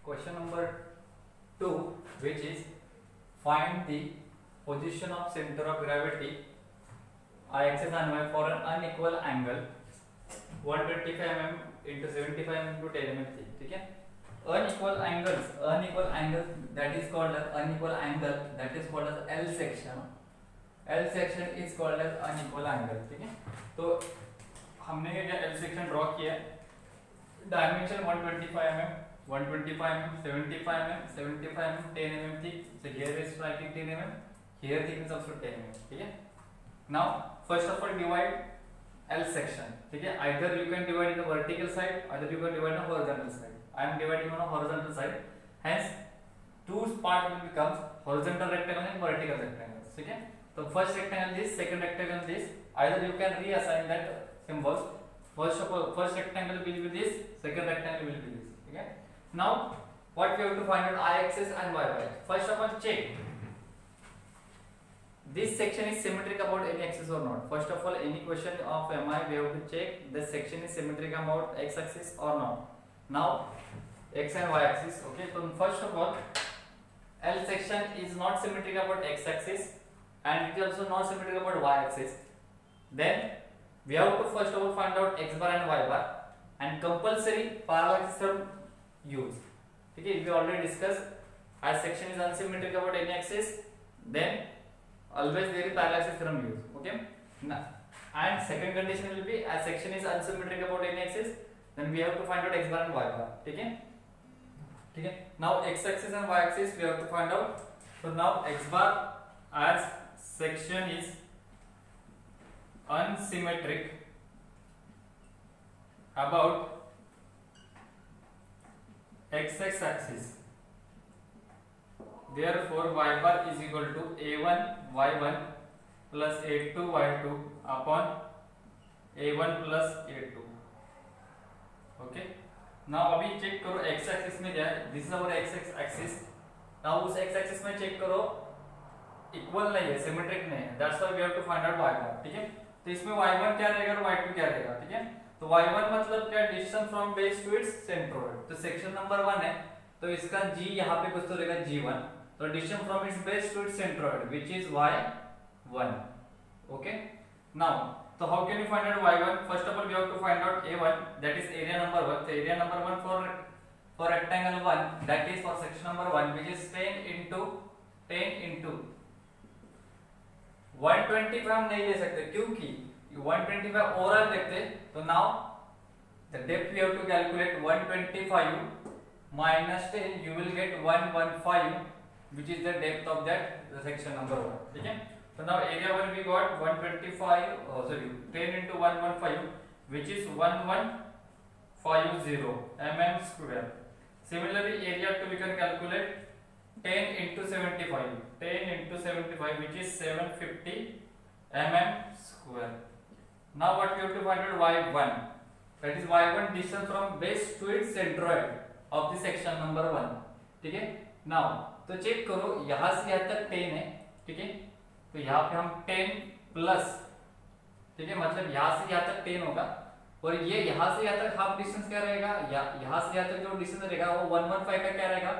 Question number 2, which is find the position of center of gravity axis and y for an unequal angle 125 mm into 75 mm into 10 mm thick. ठीक है, unequal angles that is called as unequal angle, that is called as L section. L section is called as unequal angle. ठीक है, तो हमने क्या L section draw किया है, dimension 125 mm, 125 mm, 75 mm, 75 mm, 10 mm thick. So here is striking 10 mm, here thickness also 10 mm. ठीक है, now first of all divide L section. ठीक है, either you can divide in the vertical side, either you can divide on the horizontal side. I am dividing on a horizontal side, hence two part will become horizontal rectangle and vertical rectangle. ठीक है, तो first rectangle this, second rectangle this, either you can reassign that symbols. First of all, first rectangle will be this, second rectangle will be this. Okay, now what we have to find out y-axis and y-axis. First of all, check this section is symmetric about any axis or not. First of all, any question of MI we have to check the section is symmetric about x-axis or not. Now x and y-axis. Okay, so first of all, L section is not symmetric about x-axis and it is also not symmetric about y-axis. Then we have to first of all find out x bar and y bar and compulsory parallel axis theorem use. Okay, we already discussed as section is unsymmetric about any axis, then always there is parallel axis theorem use. Okay, now and second condition will be as section is unsymmetric about any axis, then we have to find out x bar and y bar. Okay, okay, now x axis and y axis we have to find out. So now x bar as section is unsymmetric about x-axis axis, therefore y bar is equal to a1 y1 plus a2 y2 upon a1 plus a2. Okay, now अभी check करो x axis में क्या है, this is our x axis. now उस x axis में check करो equal नहीं है, सिमेट्रिक नहीं है, that's why we have to find out y bar. ठीक है, तो इसमें y1 क्या रहेगा और y2 क्या रहेगा. ठीक है, तो y1 मतलब क्या, distance from base to its centroid. तो सेक्शन नंबर 1 है तो इसका g यहाँ पे कुछ तो रहेगा g1, तो distance from its base to its centroid which is y1. Okay, now तो how can you find out y1? First of all we have to find out a1, that is area number 1. तो area number 1 for rectangle 1 that is for section number 1 which is 10 into 125 हम नहीं ले सकते क्योंकि 125 overall देखते तो now the depth we have to calculate 125 minus 10 you will get 115 which is the depth of that the section number 1. ठीक है, so now area 1 we got 10 into 115 which is 1150 mm square. Similarly area 2 we can calculate 10 into 75 which is 750 mm square. Now what we have to find out y1, that is y1 distance from base to its centroid of the section number 1. ठीक है, now तो check करो यहां से यहां तक 10 है. ठीक है, तो यहाँ पे हम 10 प्लस, ठीक है, मतलब यहाँ से यहाँ तक 10 होगा और ये यहाँ से यहाँ तक हाफ डिस्टेंस क्या रहेगा, यहाँ से यहाँ तक जो डिस्टेंस रहेगा वो 115 का क्या रहेगा,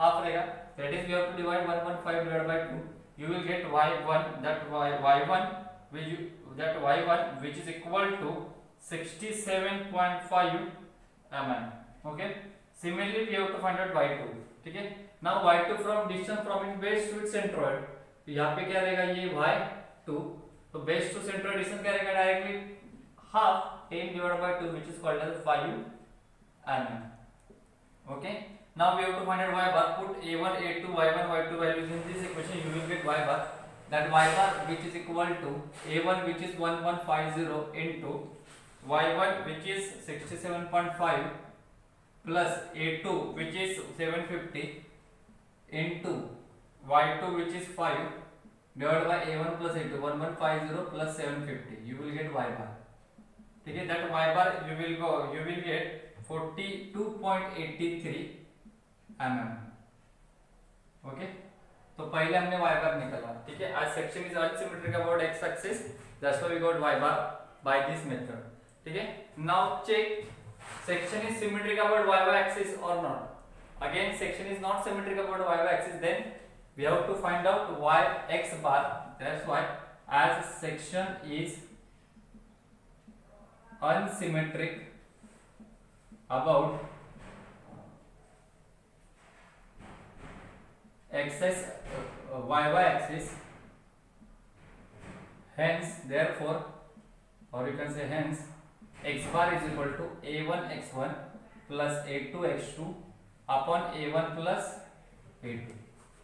हाफ रहेगा. That is we have to divide 115 divided by 2. You will get y1 which is equal to 67.5 mm. Okay. Similarly we have to find out y2. ठीक है, now y2 from distance from its base to its centroid. तो यहाँ पे क्या रहेगा ये y2, तो base to centroid distance क्या रहेगा, directly half 10 divided by 2 which is called as 5 mm. Okay. Now we have to find out y bar. Put a1, a2, y1, y2 values in this equation. You will get y bar. That y bar which is equal to a1 which is 1150 into y1 which is 67.5 plus a2 which is 750 into y2 which is 5 divided by a1 plus a2, 1150 plus 750. You will get y bar. ठीक है, that y bar you will get 42.83 mm. Okay, तो पहले हमने y bar निकाला. ठीक है, आज section is unsymmetric about x axis, that's why we got y bar by this method. ठीक है, now check section is symmetric about y axis or not. again section is not symmetric about y axis, then we have to find out y x bar. That's why as section is unsymmetric about axis y axis, hence therefore, or you can say hence, x bar is equal to a1 x1 plus a2 x2 upon a1 plus a2.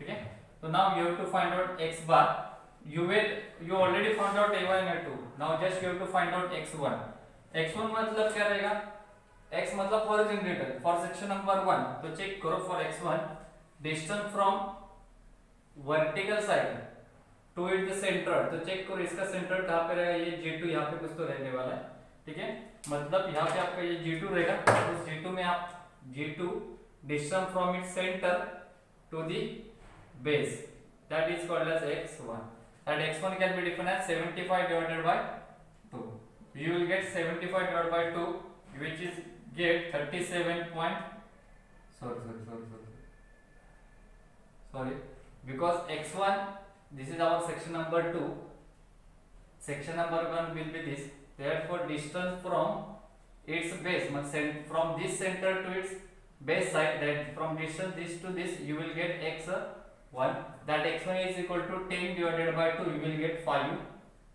Okay, so now you have to find out x bar. You already found out a1 and a2. now just you have to find out x1. x1 मतलब क्या रहेगा, x मतलब horizontal for section number 1. तो check करो for x1 distance from vertical side to its center. तो check करो इसका centre कहाँ पे रहेगा, ये G2 यहाँ पे कुछ तो रहने वाला है. ठीक है, मतलब यहाँ पे आपका ये G2 रहेगा. उस G2 में आप G2 distance from its center to the base, that is called as x1. That x1 can be defined as 75 divided by 2. You will get 75 divided by 2, which is get 37 point. Sorry, because x1, this is our section number 2. Section number 1 will be this. Therefore, distance from its base, from this center to its base side, that from distance this to this, you will get x1. That x1 is equal to 10 divided by 2. You will get 5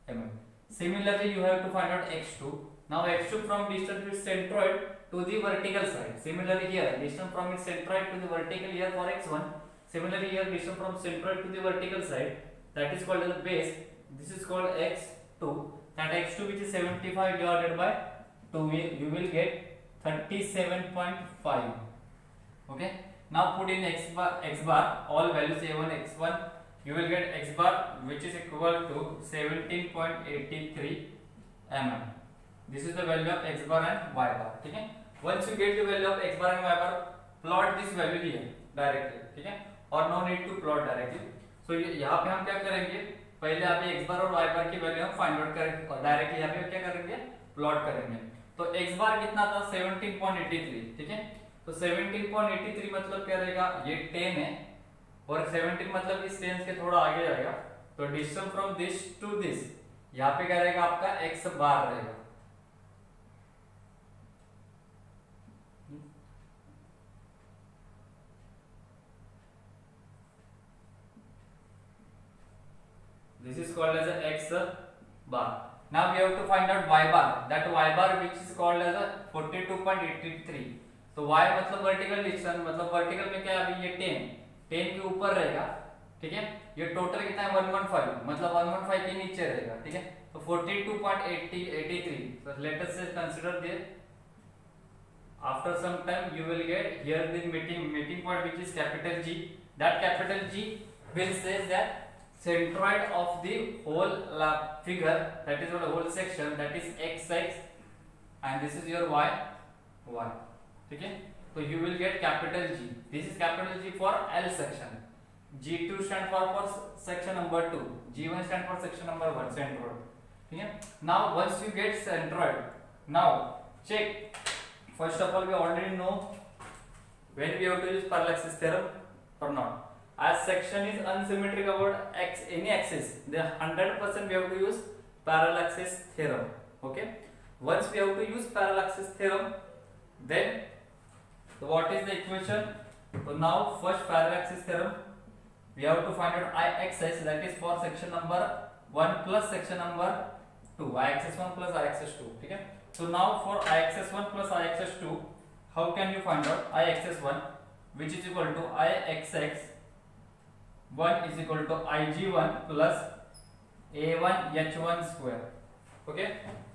mm. Similarly, you have to find out x2. Now x2 from distance to its centroid to the vertical side. Similarly here, distance from its centroid to the vertical here for x1. Similarly here, distance from centroid to the vertical side, that is called as the base. This is called x2. That x2, which is 75 divided by 2, you will get 37.5. Okay. Now put in x bar all values a1 x1. You will get x bar, which is equal to 17.83 mm. This is the value of x bar and y bar. ठीक है. Once you get the value of x bar and y bar, plot this value here directly. ठीक है. और no need to plot directly. So यहाँ पे हम क्या करेंगे, पहले आप x bar और y bar की वैल्यू हम फाइंड आउट करेंगे और डायरेक्टली यहाँ पे क्या करेंगे, प्लॉट करेंगे. तो x bar कितना था, 17.83. ठीक है. तो 17.83 मतलब क्या रहेगा, ये 10 है और 17 मतलब इस रेंज के थोड़ा आगे जाएगा. तो distance from this to this, यहाँ पे क्या रहेगा आपका x बार रहेगा. This is called as a x bar. Now we have to find out y bar. That y bar which is called as a 42.83. तो y मतलब वर्टिकल डिस्टेंस, मतलब vertical में क्या है, अभी ये 10 के ऊपर रहेगा. ठीक है. ये टोटल कितना है, 115, मतलब 115 के नीचे रहेगा. ठीक है. तो 42.83. So let us just consider this. After some time you will get here the meeting point, which is capital G. That capital G will say that centroid of the whole figure, that is the whole section, that is xx, and this is your y. ठीक है. तो you will get capital G. This is capital G for L section. G2 stand for section number 2. G1 stand for section number 1, centroid. ठीक है. Now once you get centroid, now check. First of all, we already know when we have to use parallaxis theorem or not. As section is unsymmetric about any axis, then 100% we have to use parallaxis theorem. Okay. Once we have to use parallaxis theorem, then so what is the equation? So now first parallaxis theorem, we have to find out Ixs, that is for section number 1 plus section number 2, Ixs1 plus Ixs2. ठीक है. So now for Ixs1 plus Ixs2, how can you find out Ixs1, which is equal to Ixx 1 is equal to Ig1 plus A1 H1 square. Okay.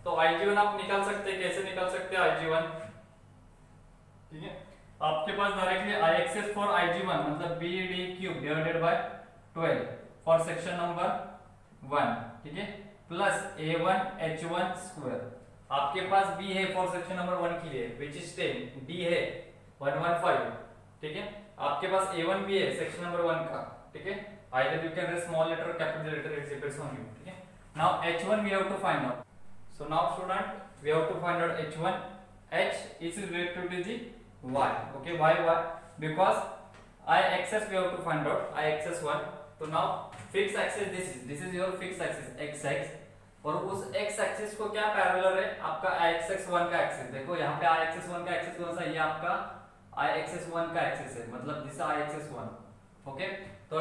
तो Ig1 आप निकाल सकते हैं, कैसे निकाल सकते हैं Ig1? ठीक है. आपके पास डायरेक्टली Ixs for Ig1 मतलब BD cube divided by 12 for section number 1. ठीक है. Plus A1 H1 square. आपके पास B है फॉर सेक्शन नंबर 1 के लिए, विच इज 10. D है 115. ठीक है. आपके पास A1 भी है सेक्शन नंबर 1 का. ठीक है. Either you can write small letter or capital letter, it depends on you. ठीक है. Now H1 we have to find out. So now student, we have to find out H1. H is related to the y. Okay, y. because I axis we have to find out I axis 1. तो now fixed axis this is your fixed axis x x, और उस x axis को क्या parallel है आपका I axis 1 का axis. देखो यहाँ पे I axis 1 का एक्सिस कौन सा, ये आपका I axis 1 का एक्सिस है, मतलब दिस I axis 1. ओके, तो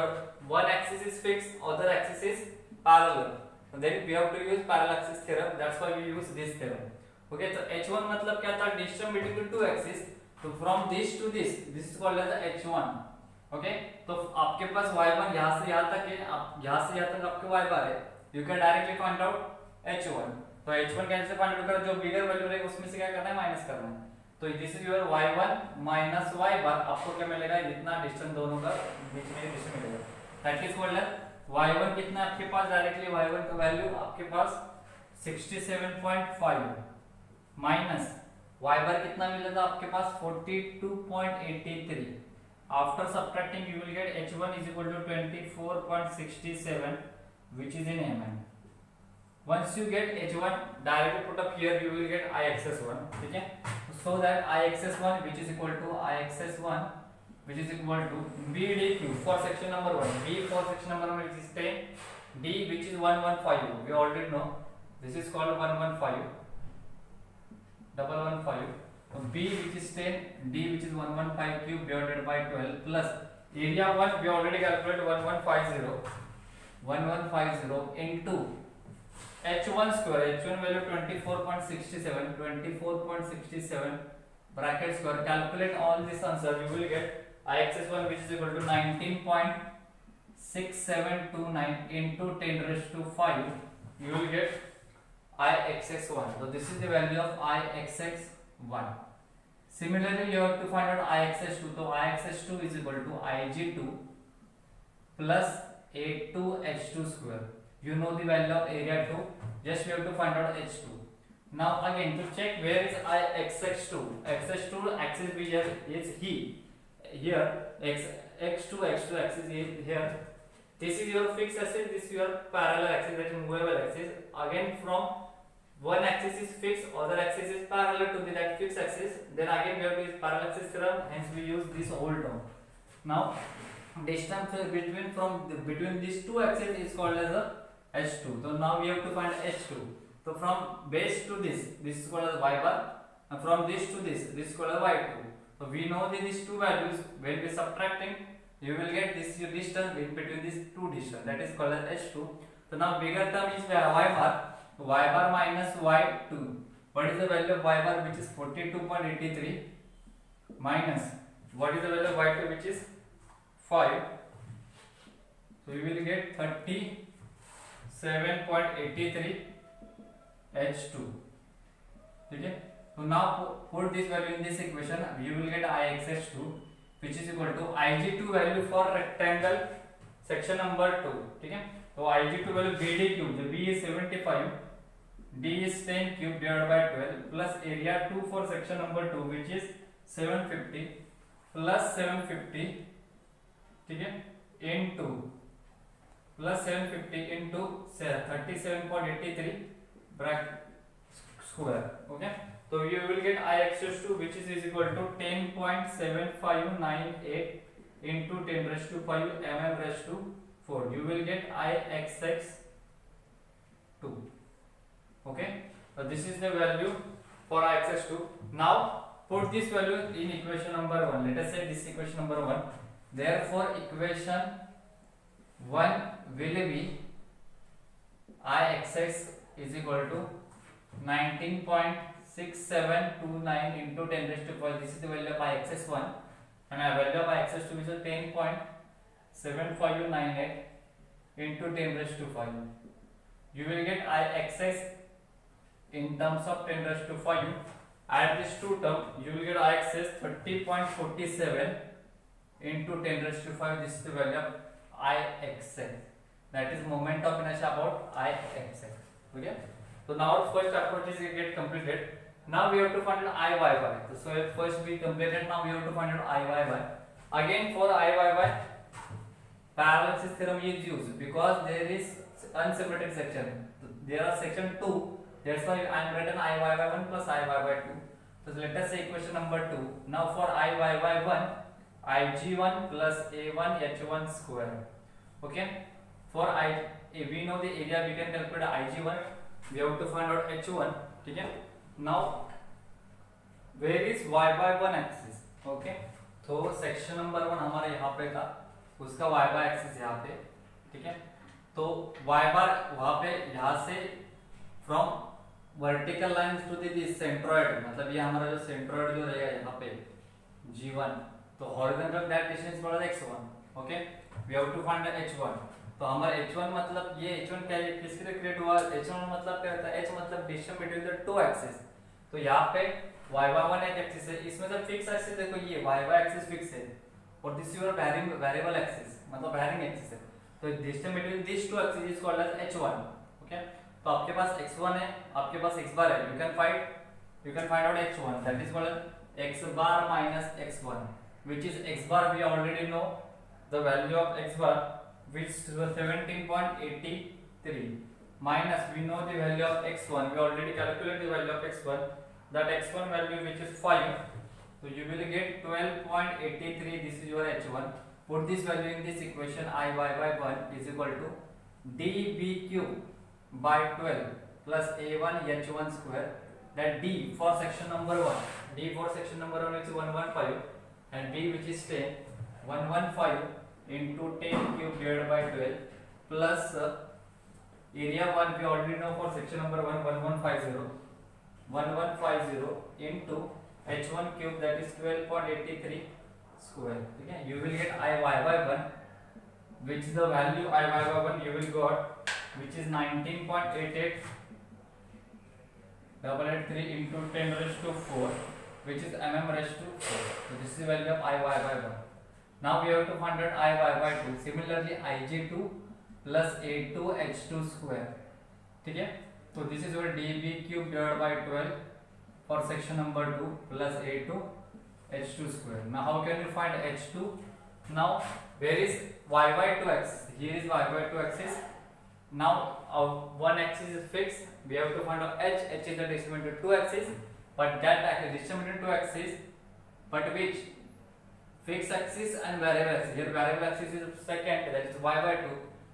one axis is fixed, other axis is parallel. Then we have to use parallel axis theorem. That's why we use this theorem. Okay, तो h1 मतलब क्या था, distance between two axes. तो from this to this is called as h1. Okay, तो आपके पास y1 यहाँ से यहाँ तक है, आप यहाँ से यहाँ तक आपके y बार है. You can directly find out h1. तो h1 कैसे फाइंड आउट करें, जो बिगर वैल्यू रहेगा उसमें से क्या करना है, माइनस करना है. तो this is your y1 minus y बार. आपको क्या मिलेगा, जितना डिस्टेंस दोनों का बीच में डिस्टेंस मिलेगा, that is called as y1. कितना आपके पास, डायरेक्टली y1 का वैल्यू आपके पास 67.5 माइनस y बार कितना मिलेगा आपके पास 42.83. After subtracting you will get h1 is equal to 24.67 which is in mm. Once you get h1 directly put up here you will get I axis 1. ठीक है, so that I axis 1 which is equal to I axis 1 which is equal to BDQ for section number 1, B for section number 1 which is 10, D which is 115. We already know this is called 115, 115. B which is 10, D which is 115 cube divided by 12 plus area 1 we already calculated 1150 into h1 square, h1 value 24.67 bracket square. Calculate all this answer, you will get I axis 1 which is equal to 19.6729 into 10 raised to 5. You will get I axis 1. So this is the value of I axis 1. Similarly you have to find out I axis 2. So I axis 2 is equal to Ig2 plus A2H2 square. You know the value of area 2, just you have to find out H2. Now again to check where is I axis2. Axis2 axis is here, x2 axis is here. This is your fixed axis, this is your parallel axis, that is movable axis. Again from one axis is fixed, other axis is parallel to that fixed axis. Then again we have to use parallel axis theorem, hence we use this whole term. Now distance between these two axes is called as a h2. So now we have to find h2. So from base to this is called as y bar, and from this to this is called as y2. So we know these two values. When we subtracting, you will get this distance in between these two distance, that is called as h2. So now bigger term is y bar minus y2. What is the value of y bar, which is 42.83, minus what is the value of y2, which is 5. So you will get 37.83 h2. Okay, so now put this value in this equation, you will get I axis 2 which is equal to Ig2 value for rectangle section number 2. ठीक है, तो Ig2 value BD cube, the B is 75, D is 10 cube divided by 12 plus area 2 for section number 2 which is 750 plus 750, ठीक है, into plus 750 into 37.83 bracket square. Okay, so you will get I axis 2 which is equal to 10.7598 into 10 raised to 5 mm raised to 4. You will get I axis 2. Okay, so this is the value for I axis 2. Now put this value in equation number 1. Let us say this equation number 1. Therefore equation 1 will be I axis is equal to 19.6729 into 10 raised to 5. This is the value of I axis 1, and our value of I axis 2 is 10.7598 into 10 raised to 5. You will get I axis in terms of 10 raised to 5. Add these two terms, you will get I axis 30.47 into 10 raised to 5. This is the value of I axis. That is moment of inertia about I axis. Okay. So now our first approach is get completed. Now we have to find out IYY. So first we completed. Now we have to find out IYY. Again for IYY, parallel axis theorem is used because there is unseparated section. There are section 2. That's why I am written IYY1 plus IYY2. So let us say equation number 2. Now for IYY1, Ig1 plus A1 H1 square. Okay, for we know the area, we can calculate Ig1, we have to find out H1. ठीक है, now where is y by 1 axis? Okay, तो section number 1 हमारा यहाँ पे था, उसका y by axis यहाँ पे, ठीक है, तो y बार वहाँ पे, यहाँ से from vertical lines to the centroid, मतलब ये हमारा जो सेंट्रोइड जो रहेगा यहाँ पे G1, तो हॉरिजॉन्टल दैट डिस्टेंस पड़ा x1. Okay, we have to find h1. तो हमारा h1 मतलब ये h1 क्या है, किसके लिए क्रिएट हुआ, h1 मतलब क्या होता है, h मतलब distance between the two axis. तो यहाँ पे y by 1 एक एक्सिस है, इसमें से फिक्स एक्सिस देखो ये y by एक्सिस फिक्स है और this is your variable axis, मतलब वेरिंग एक्सिस है. तो distance between this to axis is called as h1. Okay, तो आपके पास x1 है, आपके पास x बार है, you can find out h1, that is called x bar minus x1, which is x bar. We already know the value of x bar, which is 17.83, minus we know the value of x1, we already calculate the value of x1, that x1 value which is 5, so you will get 12.83. This is your h1. Put this value in this equation, I y by 1 is equal to db cube by 12 plus a1 h1 square. That d for section number 1, d for section number 1 is 115, and b which is 10, 115 into 10 cube divided by 12 plus area 1 we already know for section number 1, 1150 into h1 cube, that is 12.83 square. Okay, you will get I y by 1, which is the value I y by 1 you will got, which is 19.88 883 into 10 raised to 4, which is mm raised to 4. So this is the value of I y by 1. Now we have to find out I y by 2. Similarly Ig2 plus A2 H2 square. ठीक है, तो this is your dB cube divided by 12 for section number 2 plus A2 H2 square. Now how can you find H2? Now where is y by 2 axis? Here is y by 2 axis. Now one axis is fixed. We have to find out h. H is the distance between two axes, but that distance between two axes, but which fixed axis and variable axis. Here variable axis is second, that is y by 2.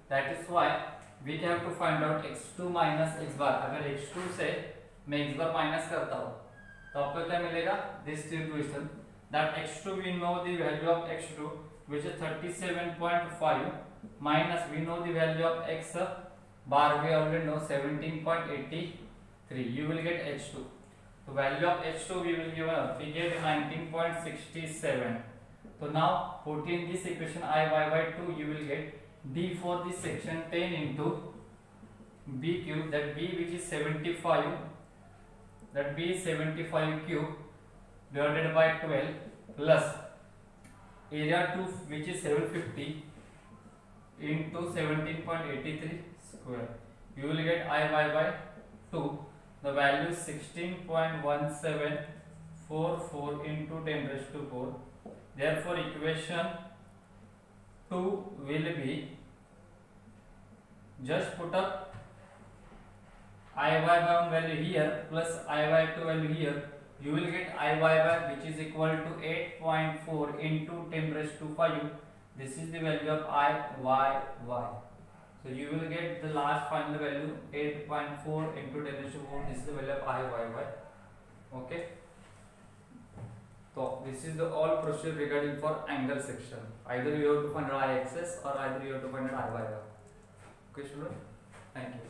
That is why we have to find out x2 minus x bar. अगर x2 से मैं x bar minus करता हूँ तो आपको क्या मिलेगा? This equation that x2 we know the value of x2 which is 37.5 minus we know the value of x bar we already know 17.83. You will get h2. The value of h2 we will get 19.67. So now put in this equation I y by 2, you will get d for this section 10 into b cube, that b which is 75, that b is 75 cube divided by 12 plus area 2 which is 750 into 17.83 square. You will get I y by 2. The value is 16.1744 into 10 raised to 4. Therefore equation 2 will be, just put up I y by 1 value here plus I y 2 value here. You will get I y by which is equal to 8.4 into 10 raised to 5. This is the value of I y y. So you will get the last final value 8.4 into 10 raised to 4. This is the value of I y y. Okay. So this is the all procedure regarding for angle section. Either you have to find I axis or either you have to find I y y. Okay, student. Thank you.